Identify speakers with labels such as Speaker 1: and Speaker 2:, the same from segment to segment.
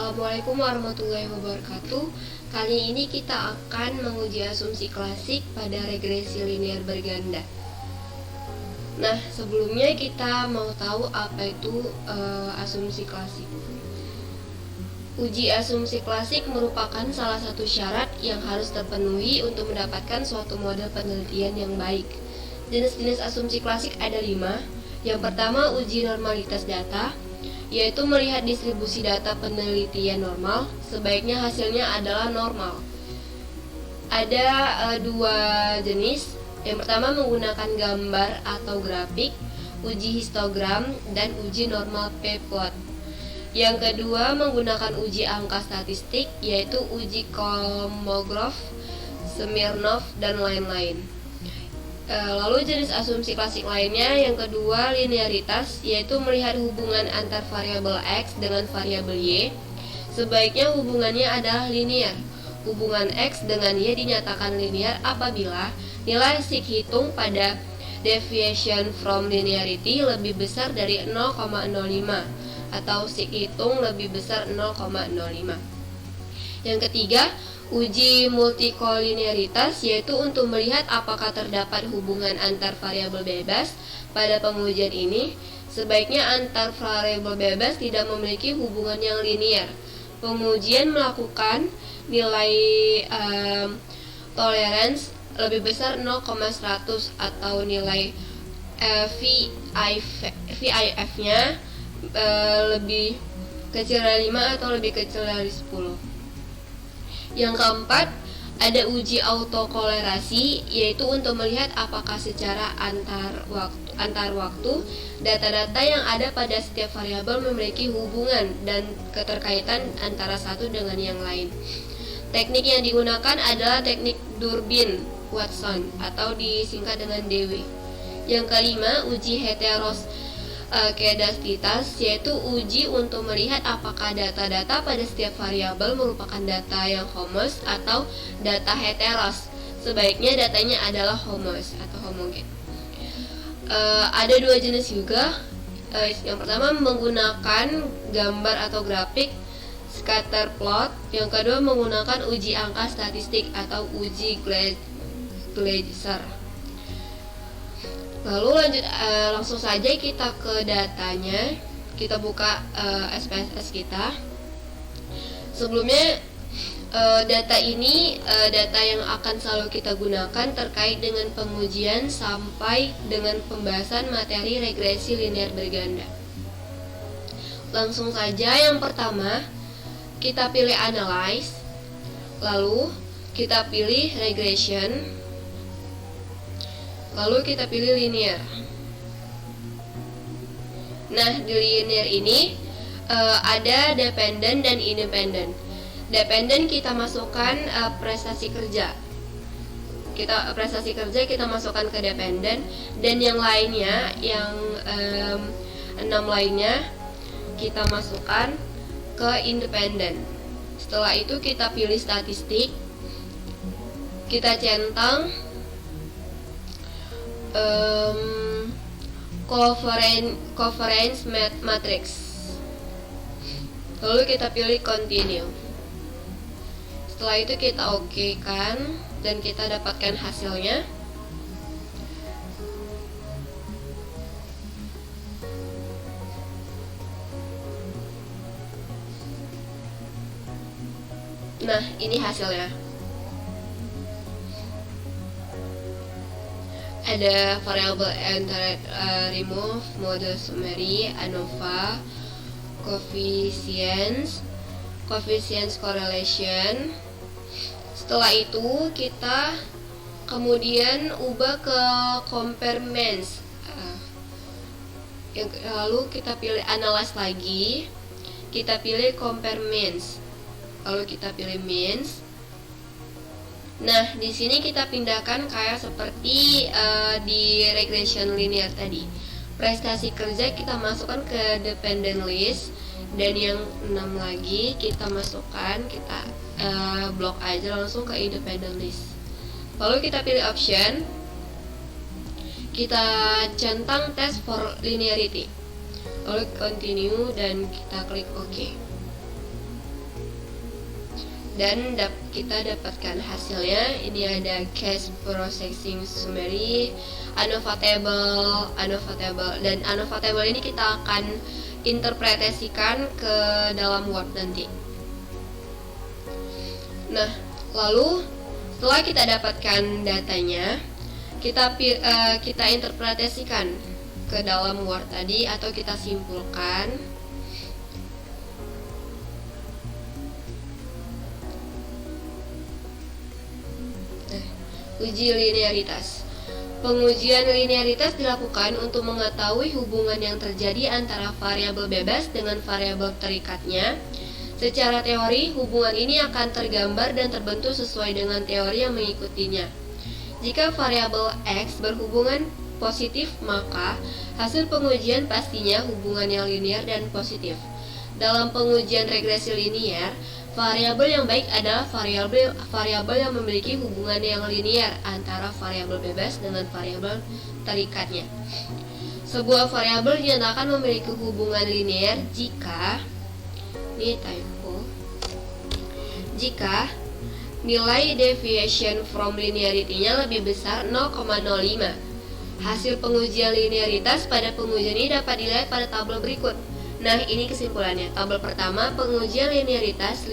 Speaker 1: Assalamualaikum warahmatullahi wabarakatuh. Kali ini kita akan menguji asumsi klasik pada regresi linear berganda. Nah, sebelumnya kita mau tahu apa itu asumsi klasik. Uji asumsi klasik merupakan salah satu syarat yang harus terpenuhi untuk mendapatkan suatu model penelitian yang baik. Jenis-jenis asumsi klasik ada 5. Yang pertama, uji normalitas data, yaitu melihat distribusi data penelitian normal, sebaiknya hasilnya adalah normal. Ada 2 jenis. Yang pertama menggunakan gambar atau grafik, uji histogram, dan uji normal p-plot. Yang kedua menggunakan uji angka statistik, yaitu uji Kolmogorov, Smirnov, dan lain-lain. Lalu jenis asumsi klasik lainnya, yang kedua linearitas, yaitu melihat hubungan antar variabel X dengan variabel Y. Sebaiknya hubungannya adalah linear. Hubungan X dengan Y dinyatakan linear apabila nilai sig hitung pada deviation from linearity lebih besar dari 0,05 atau sig hitung lebih besar 0,05. Yang ketiga, uji multikolinearitas, yaitu untuk melihat apakah terdapat hubungan antar variabel bebas. Pada pengujian ini, sebaiknya antar variabel bebas tidak memiliki hubungan yang linear. Pengujian melakukan nilai tolerance lebih besar 0,100 atau nilai VIF-nya lebih kecil dari 5 atau lebih kecil dari 10. Yang keempat, ada uji autokolerasi, yaitu untuk melihat apakah secara antar waktu data-data yang ada pada setiap variabel memiliki hubungan dan keterkaitan antara satu dengan yang lain. Teknik yang digunakan adalah teknik Durbin-Watson atau disingkat dengan DW. Yang kelima, uji heteroskeidastitas, yaitu uji untuk melihat apakah data-data pada setiap variabel merupakan data yang homos atau data heteros. Sebaiknya datanya adalah homos atau homogen. Ada 2 jenis juga. Yang pertama menggunakan gambar atau grafik, scatter plot. Yang kedua menggunakan uji angka statistik atau uji Gleiser. Lalu langsung saja kita ke datanya. Kita buka SPSS kita. Sebelumnya data ini data yang akan selalu kita gunakan terkait dengan pengujian sampai dengan pembahasan materi regresi linear berganda. Langsung saja, yang pertama kita pilih analyze, lalu kita pilih regression, lalu kita pilih linear. Nah, di linear ini ada dependent dan independent. Dependent kita masukkan prestasi kerja. Prestasi kerja kita masukkan ke dependent, dan yang lainnya, yang 6 lainnya kita masukkan ke independent. Setelah itu kita pilih statistik, kita centang covariance matrix, lalu kita pilih continue. Setelah itu kita oke kan, dan kita dapatkan hasilnya. Nah, ini hasilnya. Ada variable enter, remove, mode summary, ANOVA, coefficients correlation. Setelah itu kita kemudian ubah ke compare means. Lalu kita pilih analyze lagi, kita pilih compare means, lalu kita pilih means. Nah, di sini kita pindahkan kayak seperti di regression linear tadi. Prestasi kerja kita masukkan ke dependent list, dan yang 6 lagi kita masukkan, kita blok aja langsung ke independent list. Lalu kita pilih option, kita centang test for linearity, lalu continue dan kita klik OK. dan kita dapatkan hasilnya. Ini ada case processing summary, unavoidable, dan unavoidable ini kita akan interpretasikan ke dalam Word nanti. Nah, lalu setelah kita dapatkan datanya, kita interpretasikan ke dalam Word tadi atau kita simpulkan. Nah, uji linearitas. Pengujian linearitas dilakukan untuk mengetahui hubungan yang terjadi antara variabel bebas dengan variabel terikatnya. Secara teori, hubungan ini akan tergambar dan terbentuk sesuai dengan teori yang mengikutinya. Jika variabel X berhubungan positif, maka hasil pengujian pastinya hubungan yang linear dan positif. Dalam pengujian regresi linear, variabel yang baik adalah variabel yang memiliki hubungan yang linear antara variabel bebas dengan variabel terikatnya. Sebuah variabel dinyatakan memiliki hubungan linear jika nilai deviation from linearity-nya lebih besar 0,05. Hasil pengujian linearitas pada pengujian ini dapat dilihat pada tabel berikut. Nah, ini kesimpulannya. Tabel pertama, pengujian linearitas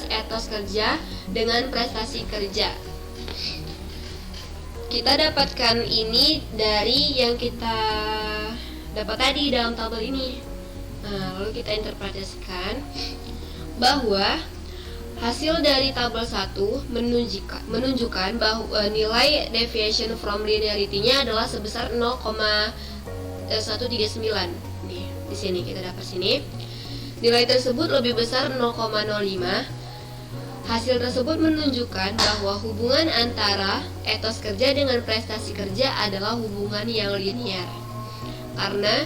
Speaker 1: etos kerja dengan prestasi kerja. Kita dapatkan ini dari yang kita dapat tadi dalam tabel ini. Nah, lalu kita interpretasikan bahwa hasil dari tabel 1 menunjukkan bahwa nilai deviation from linearity-nya adalah sebesar 0,139. Nih, di sini kita dapat sini. Nilai tersebut lebih besar 0,05. Hasil tersebut menunjukkan bahwa hubungan antara etos kerja dengan prestasi kerja adalah hubungan yang linear. Karena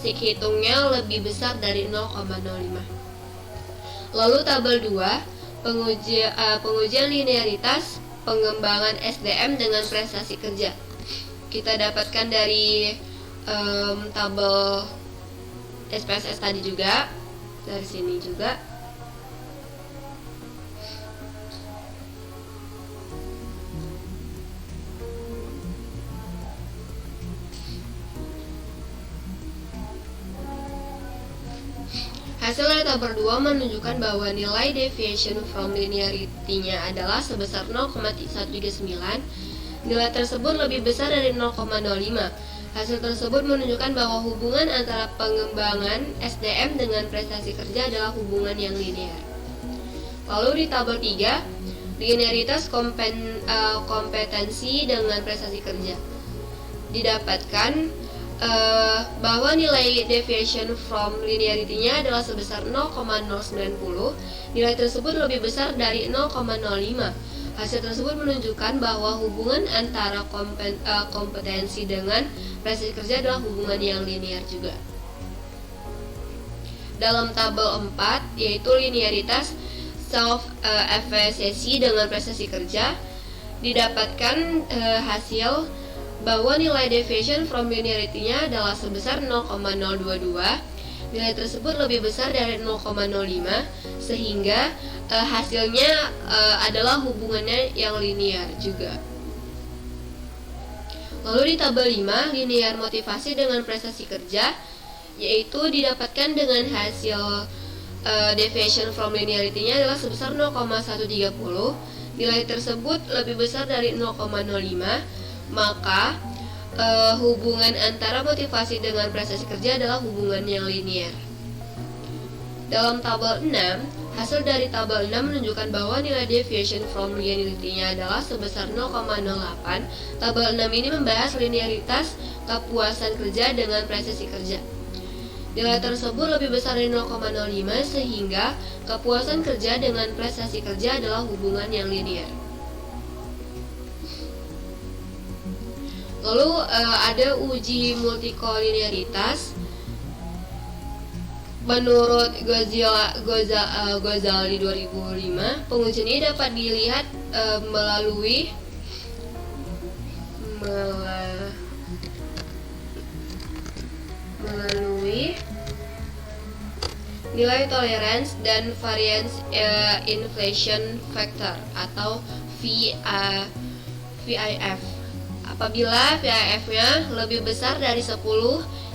Speaker 1: hitungnya lebih besar dari 0,05. Lalu tabel 2, pengujian linearitas pengembangan SDM dengan prestasi kerja. Kita dapatkan dari tabel SPSS tadi juga, dari sini juga. Hasil dari tabel 2 menunjukkan bahwa nilai deviation from linearity-nya adalah sebesar 0,139. Nilai tersebut lebih besar dari 0,05. Hasil tersebut menunjukkan bahwa hubungan antara pengembangan SDM dengan prestasi kerja adalah hubungan yang linear. Lalu di tabel 3, linearitas kompetensi dengan prestasi kerja. Didapatkan bahwa nilai deviation from linearity-nya adalah sebesar 0,090. Nilai tersebut lebih besar dari 0,05. Hasil tersebut menunjukkan bahwa hubungan antara kompetensi dengan prestasi kerja adalah hubungan yang linear juga. Dalam tabel 4, yaitu linearitas self-efficacy dengan prestasi kerja, didapatkan hasil bahwa nilai deviation from linearity-nya adalah sebesar 0,022. Nilai tersebut lebih besar dari 0,05 sehingga hasilnya adalah hubungannya yang linear juga. Lalu di tabel 5, linear motivasi dengan prestasi kerja, yaitu didapatkan dengan hasil deviation from linearity-nya adalah sebesar 0,130. Nilai tersebut lebih besar dari 0,05. Maka hubungan antara motivasi dengan prestasi kerja adalah hubungan yang linear. Dalam tabel 6, hasil dari tabel 6 menunjukkan bahwa nilai deviation from linearity-nya adalah sebesar 0,08. Tabel 6 ini membahas linearitas kepuasan kerja dengan prestasi kerja. Nilai tersebut lebih besar dari 0,05 sehingga kepuasan kerja dengan prestasi kerja adalah hubungan yang linear. Lalu ada uji multikolinearitas. Menurut Ghazali 2005, pengujian ini dapat dilihat melalui nilai tolerance dan variance inflation factor atau VIF. Apabila VIF-nya lebih besar dari 10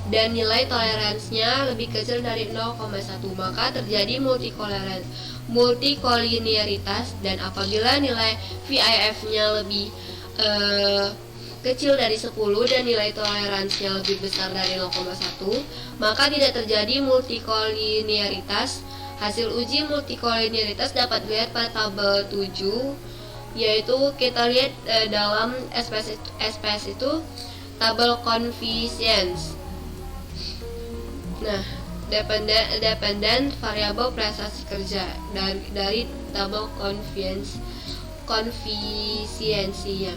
Speaker 1: dan nilai toleransinya lebih kecil dari 0,1, maka terjadi multikolinearitas. Dan apabila nilai VIF-nya lebih kecil dari 10 dan nilai toleransinya lebih besar dari 0,1, maka tidak terjadi multikolinearitas. Hasil uji multikolinearitas dapat dilihat pada tabel 7, yaitu kita lihat dalam SPS itu tabel coefficients. Nah, dependent variabel prestasi kerja dari tabel koefisiensinya.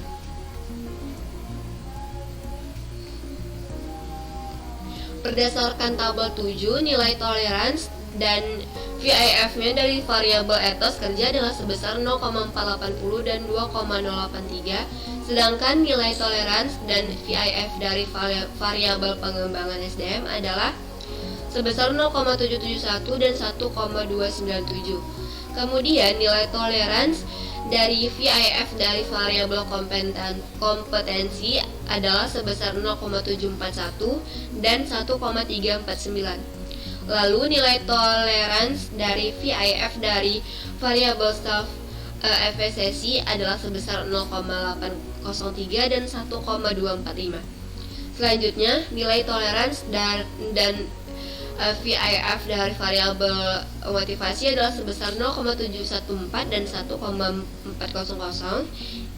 Speaker 1: Berdasarkan tabel 7, nilai tolerance dan VIF-nya dari variabel etos kerja adalah sebesar 0,480 dan 2,083, sedangkan nilai tolerance dan VIF dari variabel pengembangan SDM adalah sebesar 0,771 dan 1,297. Kemudian nilai tolerance dari VIF dari variabel kompetensi adalah sebesar 0,741 dan 1,349. Lalu nilai tolerance dari VIF dari variabel staff efisiensi adalah sebesar 0,803 dan 1,245. Selanjutnya, nilai tolerance dan VIF dari variabel motivasi adalah sebesar 0,714 dan 1,400.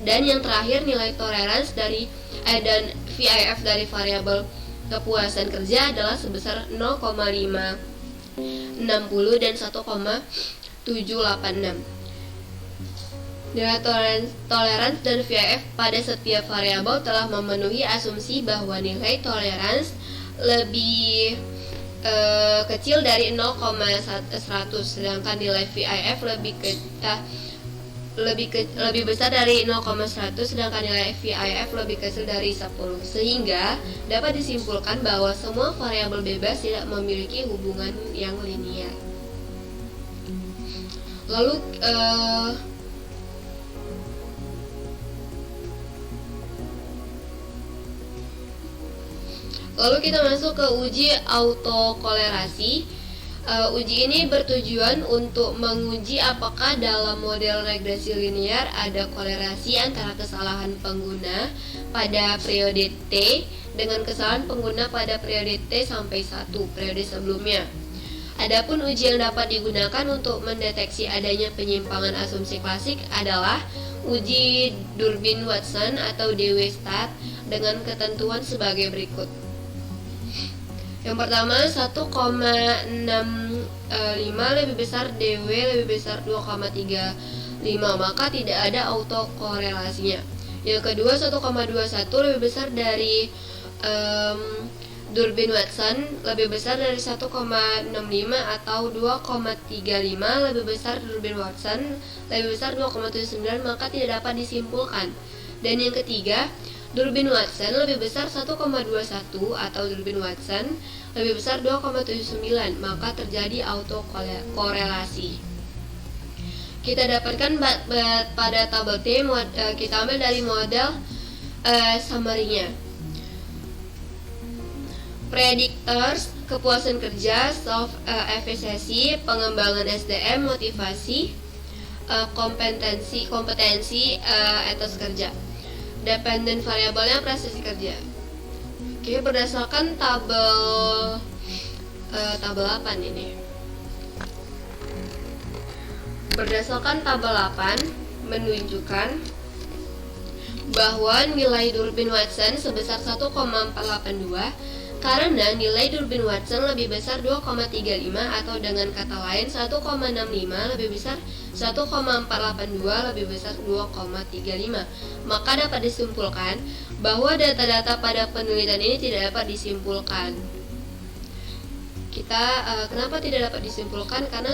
Speaker 1: Dan yang terakhir, nilai tolerance dari dan VIF dari variabel kepuasan kerja adalah sebesar 0,560 dan 1,786. Nilai tolerance dan VIF pada setiap variabel telah memenuhi asumsi bahwa nilai tolerance lebih kecil dari 0,100, sedangkan nilai VIF lebih besar dari 0,100, sedangkan nilai VIF lebih kecil dari 10, sehingga dapat disimpulkan bahwa semua variabel bebas tidak memiliki hubungan yang linier. Lalu kita masuk ke uji autokolerasi. Uji ini bertujuan untuk menguji apakah dalam model regresi linear ada kolerasi antara kesalahan pengguna pada periode T dengan kesalahan pengguna pada periode T sampai 1 periode sebelumnya. Adapun uji yang dapat digunakan untuk mendeteksi adanya penyimpangan asumsi klasik adalah uji Durbin-Watson atau DW-Stat dengan ketentuan sebagai berikut. Yang pertama, 1,65 lebih besar DW lebih besar 2,35, maka tidak ada autokorelasinya. Yang kedua, 1,21 lebih besar dari Durbin-Watson lebih besar dari 1,65 atau 2,35 lebih besar Durbin-Watson lebih besar 2,79, maka tidak dapat disimpulkan. Dan yang ketiga, Durbin-Watson lebih besar 1,21 atau Durbin-Watson lebih besar 2,79, maka terjadi autokorelasi. Kita dapatkan pada tabel T, kita ambil dari model summary-nya. Predictors, kepuasan kerja, soft efisiensi, pengembangan SDM, motivasi, kompetensi, etos kerja. Dependent variabelnya prestasi kerja. Oke, berdasarkan tabel 8 ini. Berdasarkan tabel 8 menunjukkan bahwa nilai Durbin-Watson sebesar 1,482 karena nilai Durbin-Watson lebih besar 2,35 atau dengan kata lain 1,65 lebih besar 1,482 lebih besar 2,35, maka dapat disimpulkan bahwa data-data pada penelitian ini tidak dapat disimpulkan. Kenapa tidak dapat disimpulkan? Karena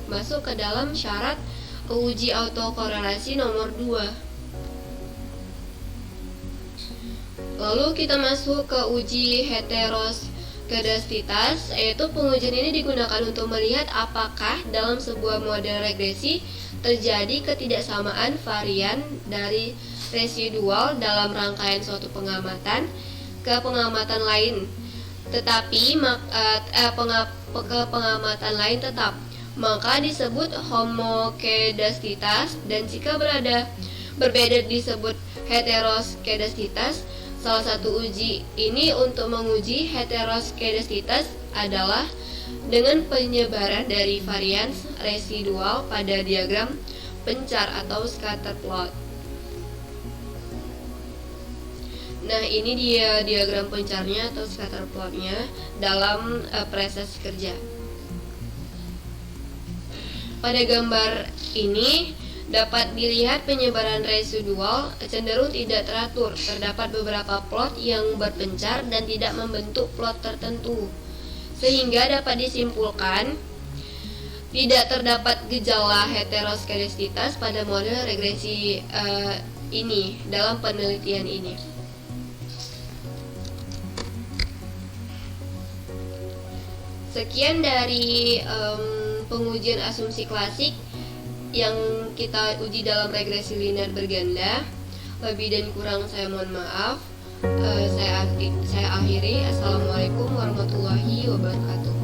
Speaker 1: masuk ke dalam syarat uji autokorelasi nomor 2. Lalu kita masuk ke uji Kedasititas, yaitu pengujian ini digunakan untuk melihat apakah dalam sebuah model regresi terjadi ketidaksamaan varian dari residual dalam rangkaian suatu pengamatan ke pengamatan lain, tetapi ke pengamatan lain tetap, maka disebut homokedastisitas, dan jika berbeda disebut heteroskedastisitas. Salah satu uji ini untuk menguji heteroskedastisitas adalah dengan penyebaran dari varian residual pada diagram pencar atau scatter plot. Nah, ini dia diagram pencarnya atau scatter plotnya dalam prestasi kerja. Pada gambar ini dapat dilihat penyebaran residual cenderung tidak teratur. Terdapat beberapa plot yang berpencar dan tidak membentuk plot tertentu, sehingga dapat disimpulkan tidak terdapat gejala heteroskedastisitas pada model regresi ini dalam penelitian ini. Sekian dari pengujian asumsi klasik yang kita uji dalam regresi linear berganda. Lebih dan kurang saya mohon maaf. Saya akhiri. Assalamualaikum warahmatullahi wabarakatuh.